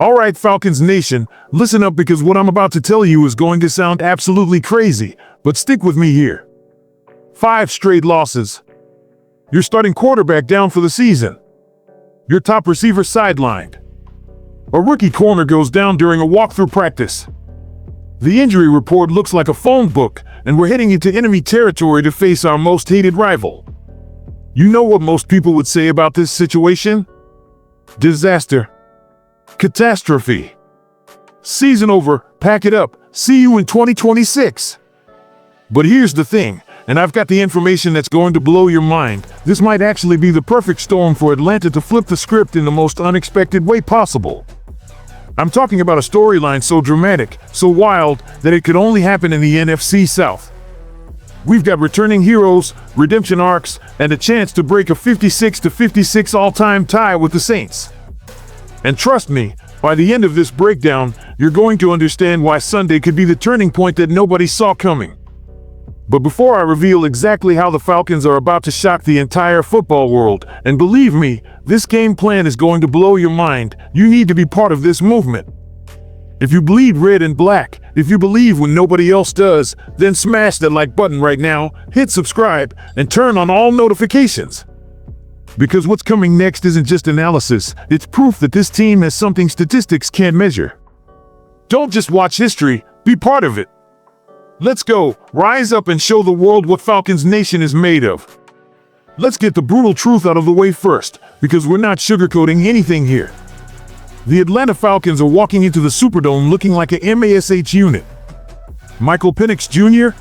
All right, Falcons Nation, listen up because what I'm about to tell you is going to sound absolutely crazy, but stick with me here. 5 straight losses. Your starting quarterback down for the season. Your top receiver sidelined. A rookie corner goes down during a walkthrough practice. The injury report looks like a phone book, and we're heading into enemy territory to face our most hated rival. You know what most people would say about this situation? Disaster. Catastrophe. Season over, pack it up, see you in 2026. But here's the thing, and I've got the information that's going to blow your mind. This might actually be the perfect storm for Atlanta to flip the script in the most unexpected way possible. I'm talking about a storyline so dramatic, so wild, that it could only happen in the NFC South. We've got returning heroes, redemption arcs, and a chance to break a 56-56 all-time tie with the Saints. And trust me, by the end of this breakdown, you're going to understand why Sunday could be the turning point that nobody saw coming. But before I reveal exactly how the Falcons are about to shock the entire football world, and believe me, this game plan is going to blow your mind, you need to be part of this movement. If you bleed red and black, if you believe when nobody else does, then smash that like button right now, hit subscribe, and turn on all notifications. Because what's coming next isn't just analysis, it's proof that this team has something statistics can't measure. Don't just watch history, be part of it. Let's go, rise up and show the world what Falcons Nation is made of. Let's get the brutal truth out of the way first, because we're not sugarcoating anything here. The Atlanta Falcons are walking into the Superdome looking like a MASH unit. Michael Penix Jr.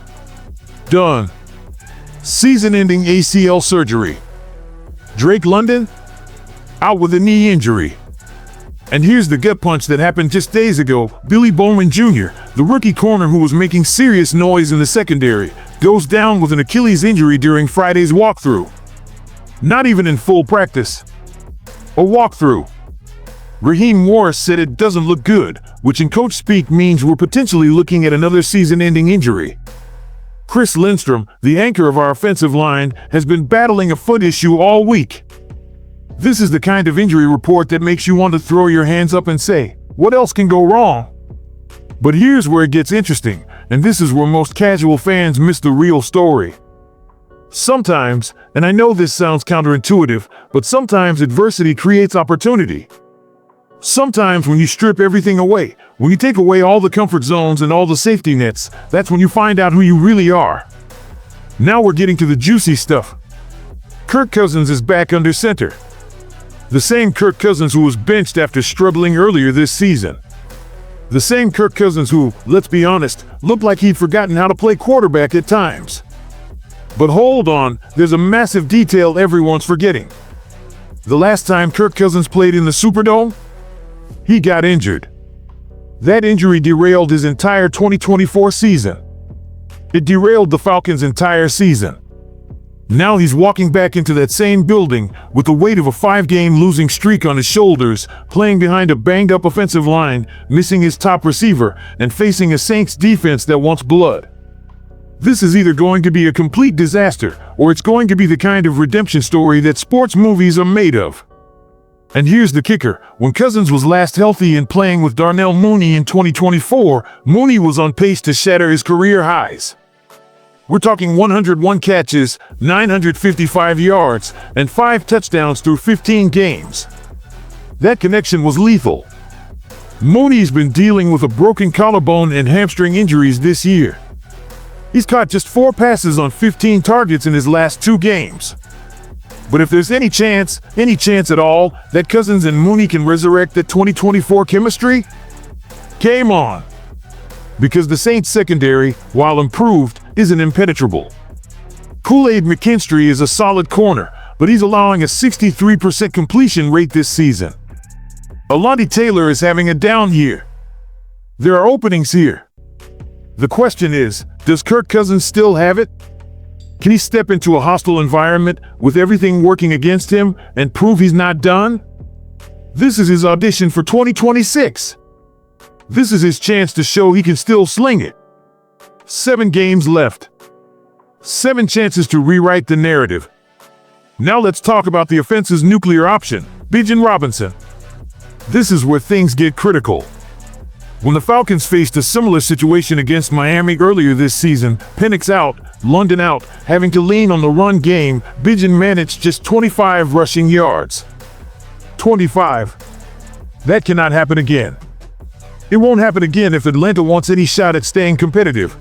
Done. Season-ending ACL surgery. Drake London? Out with a knee injury. And here's the gut punch that happened just days ago. Billy Bowman Jr., the rookie corner who was making serious noise in the secondary, goes down with an Achilles injury during Friday's walkthrough. Not even in full practice. A walkthrough. Raheem Morris said it doesn't look good, which in coach speak means we're potentially looking at another season-ending injury. Chris Lindstrom, the anchor of our offensive line, has been battling a foot issue all week. This is the kind of injury report that makes you want to throw your hands up and say, what else can go wrong? But here's where it gets interesting, and this is where most casual fans miss the real story. Sometimes, and I know this sounds counterintuitive, but sometimes adversity creates opportunity. Sometimes when you strip everything away, when you take away all the comfort zones and all the safety nets, that's when you find out who you really are. Now we're getting to the juicy stuff. Kirk Cousins is back under center. The same Kirk Cousins who was benched after struggling earlier this season. The same Kirk Cousins who, let's be honest, looked like he'd forgotten how to play quarterback at times. But hold on, there's a massive detail everyone's forgetting. The last time Kirk Cousins played in the Superdome, he got injured. That injury derailed his entire 2024 season. It derailed the Falcons' entire season. Now he's walking back into that same building with the weight of a 5-game losing streak on his shoulders, playing behind a banged-up offensive line, missing his top receiver, and facing a Saints defense that wants blood. This is either going to be a complete disaster, or it's going to be the kind of redemption story that sports movies are made of. And here's the kicker. When Cousins was last healthy and playing with Darnell Mooney in 2024, Mooney was on pace to shatter his career highs. We're talking 101 catches, 955 yards, and 5 touchdowns through 15 games. That connection was lethal. Mooney's been dealing with a broken collarbone and hamstring injuries this year. He's caught just 4 passes on 15 targets in his last 2 games. But if there's any chance at all, that Cousins and Mooney can resurrect that 2024 chemistry, game on. Because the Saints secondary, while improved, isn't impenetrable. Kool-Aid McKinstry is a solid corner, but he's allowing a 63% completion rate this season. Alontae Taylor is having a down year. There are openings here. The question is, does Kirk Cousins still have it? Can he step into a hostile environment with everything working against him and prove he's not done? This is his audition for 2026. This is his chance to show he can still sling it. 7 games left. 7 chances to rewrite the narrative. Now let's talk about the offense's nuclear option, Bijan Robinson. This is where things get critical. When the Falcons faced a similar situation against Miami earlier this season, Penix out, London out, having to lean on the run game, Bijan managed just 25 rushing yards. 25. That cannot happen again. It won't happen again if Atlanta wants any shot at staying competitive.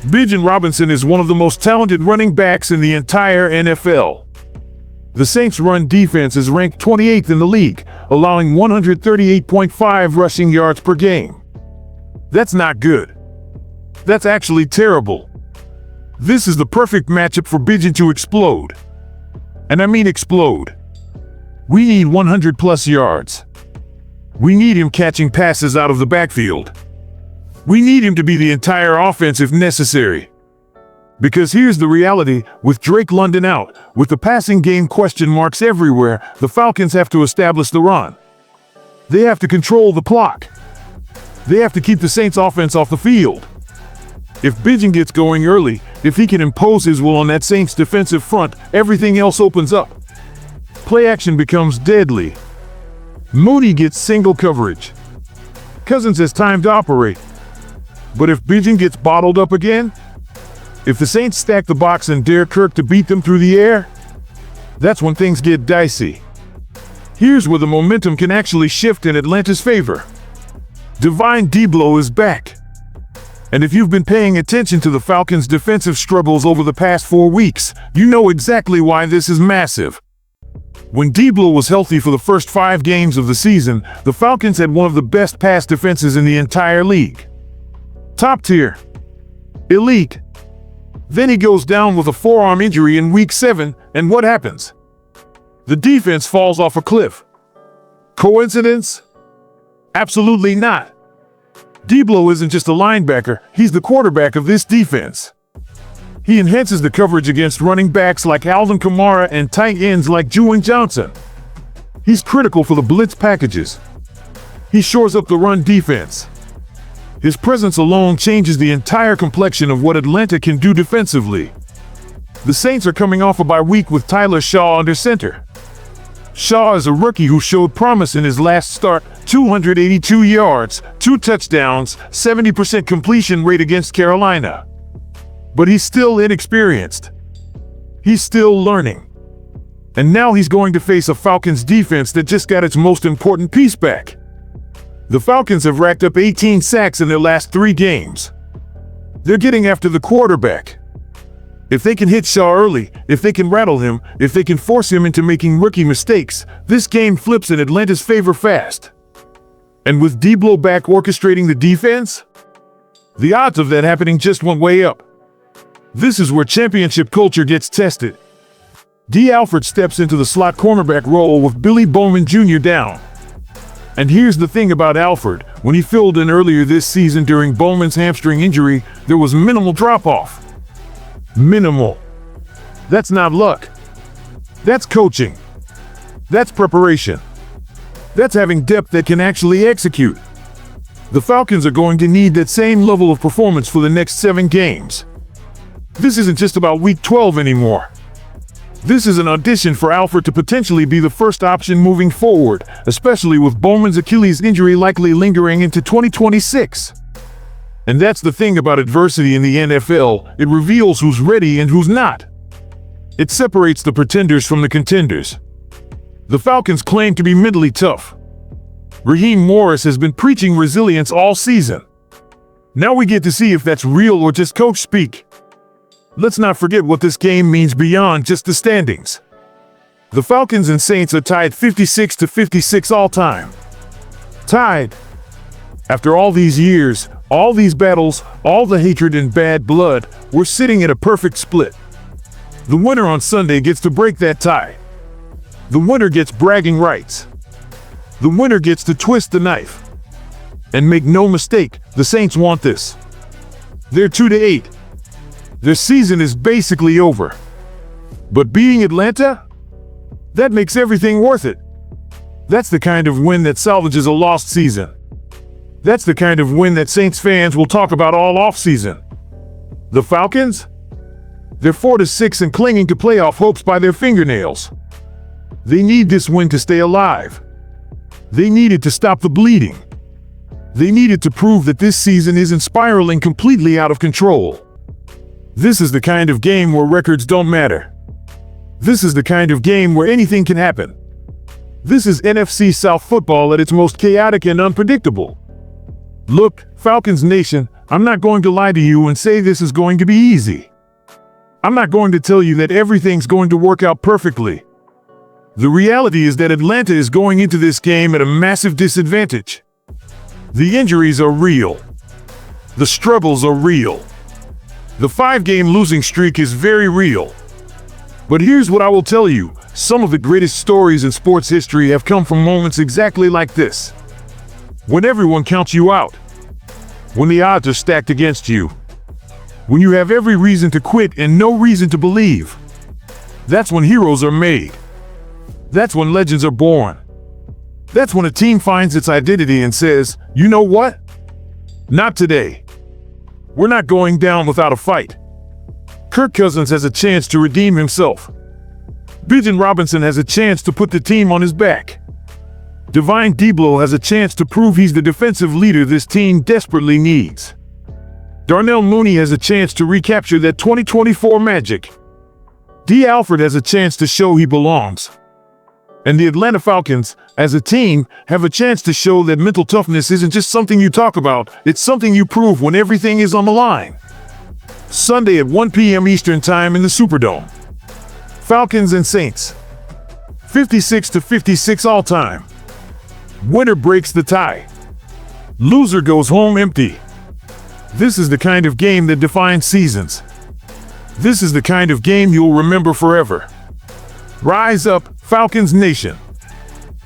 Bijan Robinson is one of the most talented running backs in the entire NFL. The Saints' run defense is ranked 28th in the league, allowing 138.5 rushing yards per game. That's not good. That's actually terrible. This is the perfect matchup for Bijan to explode. And I mean explode. We need 100+ yards. We need him catching passes out of the backfield. We need him to be the entire offense if necessary. Because here's the reality, with Drake London out, with the passing game question marks everywhere, the Falcons have to establish the run. They have to control the clock. They have to keep the Saints offense off the field. If Bijan gets going early, if he can impose his will on that Saints defensive front, everything else opens up. Play action becomes deadly. Mooney gets single coverage. Cousins has time to operate. But if Bijan gets bottled up again, if the Saints stack the box and dare Kirk to beat them through the air, that's when things get dicey. Here's where the momentum can actually shift in Atlanta's favor. Divine Deablo is back. And if you've been paying attention to the Falcons' defensive struggles over the past 4 weeks, you know exactly why this is massive. When Deablo was healthy for the first 5 games of the season, the Falcons had one of the best pass defenses in the entire league. Top tier. Elite. Then he goes down with a forearm injury in week 7, and what happens? The defense falls off a cliff. Coincidence? Absolutely not. Deablo isn't just a linebacker, he's the quarterback of this defense. He enhances the coverage against running backs like Alvin Kamara and tight ends like Juwan Johnson. He's critical for the blitz packages. He shores up the run defense. His presence alone changes the entire complexion of what Atlanta can do defensively. The Saints are coming off a bye week with Tyler Shaw under center. Shaw is a rookie who showed promise in his last start, 282 yards, 2 touchdowns, 70% completion rate against Carolina. But he's still inexperienced. He's still learning. And now he's going to face a Falcons defense that just got its most important piece back. The Falcons have racked up 18 sacks in their last 3 games. They're getting after the quarterback. If they can hit Shaw early, if they can rattle him, if they can force him into making rookie mistakes, this game flips in Atlanta's favor fast. And with Deablo back orchestrating the defense, the odds of that happening just went way up. This is where championship culture gets tested. D. Alford steps into the slot cornerback role with Billy Bowman Jr. down. And here's the thing about Alford, when he filled in earlier this season during Bowman's hamstring injury, there was minimal drop-off. Minimal. That's not luck. That's coaching. That's preparation. That's having depth that can actually execute. The Falcons are going to need that same level of performance for the next 7 games. This isn't just about week 12 anymore. This is an audition for Alford to potentially be the first option moving forward, especially with Bowman's Achilles injury likely lingering into 2026. And that's the thing about adversity in the NFL, it reveals who's ready and who's not. It separates the pretenders from the contenders. The Falcons claim to be mentally tough. Raheem Morris has been preaching resilience all season. Now we get to see if that's real or just coach speak. Let's not forget what this game means beyond just the standings. The Falcons and Saints are tied 56-56 all time. Tied. After all these years, all these battles, all the hatred and bad blood, we're sitting at a perfect split. The winner on Sunday gets to break that tie. The winner gets bragging rights. The winner gets to twist the knife. And make no mistake, the Saints want this. They're 2-8. Their season is basically over. But beating Atlanta? That makes everything worth it. That's the kind of win that salvages a lost season. That's the kind of win that Saints fans will talk about all offseason. The Falcons? They're 4-6 and clinging to playoff hopes by their fingernails. They need this win to stay alive. They needed to stop the bleeding. They needed to prove that this season isn't spiraling completely out of control. This is the kind of game where records don't matter. This is the kind of game where anything can happen. This is NFC South football at its most chaotic and unpredictable. Look, Falcons Nation, I'm not going to lie to you and say this is going to be easy. I'm not going to tell you that everything's going to work out perfectly. The reality is that Atlanta is going into this game at a massive disadvantage. The injuries are real. The struggles are real. The 5-game losing streak is very real. But here's what I will tell you. Some of the greatest stories in sports history have come from moments exactly like this. When everyone counts you out. When the odds are stacked against you. When you have every reason to quit and no reason to believe. That's when heroes are made. That's when legends are born. That's when a team finds its identity and says, you know what? Not today. We're not going down without a fight. Kirk Cousins has a chance to redeem himself. Bijan Robinson has a chance to put the team on his back. Divine Deablo has a chance to prove he's the defensive leader this team desperately needs. Darnell Mooney has a chance to recapture that 2024 magic. D. Alford has a chance to show he belongs. And the Atlanta Falcons, as a team, have a chance to show that mental toughness isn't just something you talk about, it's something you prove when everything is on the line. Sunday at 1 p.m. Eastern Time in the Superdome. Falcons and Saints. 56-56 all time. Winner breaks the tie. Loser goes home empty. This is the kind of game that defines seasons. This is the kind of game you'll remember forever. Rise up, Falcons Nation.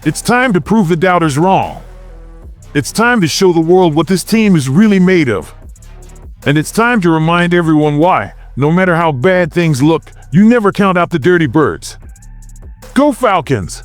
It's time to prove the doubters wrong. It's time to show the world what this team is really made of. And it's time to remind everyone why, no matter how bad things look, you never count out the dirty birds. Go Falcons!